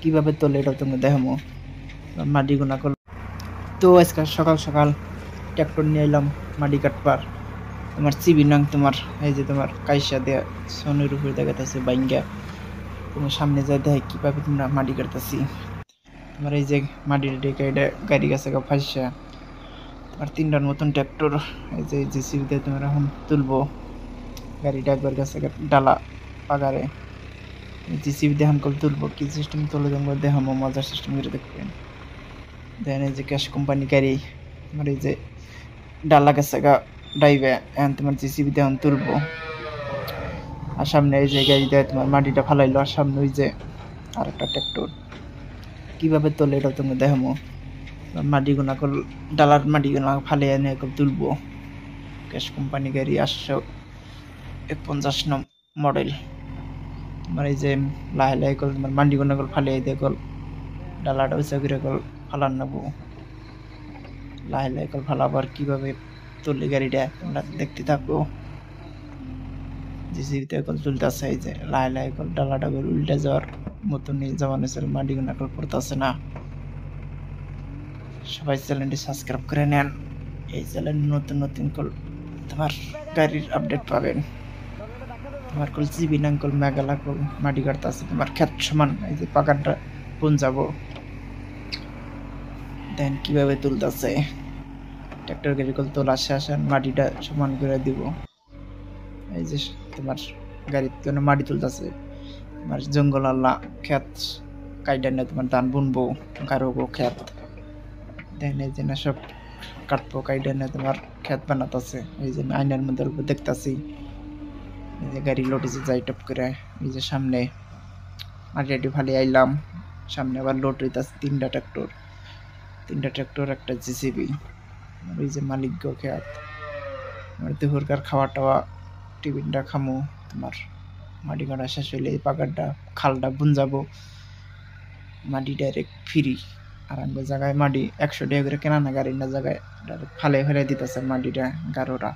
কিভাবে তোলে এটা তুমি দেখামো মাটি গুনা করল। তো আজকে সকাল সকাল ট্রাক্টর নিয়ে এলাম মাটি কাটবার। তোমার চিবি নাং তোমার এই যে তোমার কাইসা দেয়া সোনের উপরে দেখাতেছে বাইঙ্গা। তোমার সামনে যাই দেখে কিভাবে তোমরা মাটি কাটতেছি। তোমার এই যে মাটির ডেকে এটা গাড়ি গেছে ফাঁসা। তোমার 3টার মতন ট্রাক্টর এই যে জেসিবি দিয়ে তোমার এখন তুলবো। গাড়িটা একবার গেছে ডালা পাগারে জেসিবি দিয়ে এখন তুলবো। কি সিস্টেম তুলে দেবো দেখামো, মজার সিস্টেম করে দেখবেন। দেন এই যে ক্যাশ কোম্পানি গাড়ি তোমার এই যে ডালা গেছে ডাইবে এখন তোমার জেসিবি দিয়ে এখন তুলবো। আর সামনে এই যে গাড়ি দেয় তোমার মাটিটা ফালাইলো। আর সামনে ওই যে আর একটা ট্রাক্টর কিভাবে তোলে এটা তুমি দেখামো। মাটি গুনা কল ডালার মাটি গুনা ফালে এনে তুলবো। ক্যাশ কোম্পানি গাড়ি 850 মডেল। তোমার এই যে লাহে লাহে কল তোমার মাটি গুনা কল ফালে দিয়ে কল ডালাটা উঁচা করে কল ফালান নেবো। লাহে লাহে কল ফালাবার কিভাবে তুললে গাড়িটা তোমরা দেখতে থাকো। জেসিবিতে কল তুলতেছে এই যে লাহে লাহে কল ডালাটা করে উল্টে যাওয়ার মতন যেমন মাটি গুনা কল পড়তেছে না। সবাই চ্যানেলটি সাবস্ক্রাইব করে নেন। এই চ্যানেল নতুন নতুন কল তোমার গাড়ির আপডেট পাবেন। তোমার কল জিবি নাং কল মেঘালা কল মাটি কাটতে আছে তোমার ক্ষেত সমান এই যে পাকারটা কোন যাবো। দেন কিভাবে তুলতেছে ট্রাক্টর গাড়ি কল তোলা শেষ মাটিটা সমান করে দিব। এই যে তোমার গাড়ির জন্য মাটি তুলতেছে তোমার জঙ্গল আল্লাহ ক্ষেত কাইডা নিয়ে তোমার ধান বুনবো গারোবো ক্ষেত। দেন এই যে না সব কাটবো কাইডা নিয়ে তোমার ক্ষেত বানাতেছে। এই যে আইনার মধ্যে দেখতেছি এই যে গাড়ি লোটেছে যাই টপ করে। এই যে সামনে মাটি ফালি আইলাম। সামনে আবার লোড হইতেছে 3টা ট্রাক্টর একটা জেসিবি। ওই যে মালিক গো খেয়াত আমার দুপুরকার খাওয়া টাওয়া টিফিনটা খামো। তোমার মাটি কাটা শেষ হইলে এই পাকারটা খালটা বুনজাবো। মাটি ডাইরেক্ট ফ্রি। আর আমার জায়গায় মাটি 100 টাকা করে কেনা না গাড়ি না জায়গায় ফালে ফেলে দিতেছে মাটিটা গারোরা।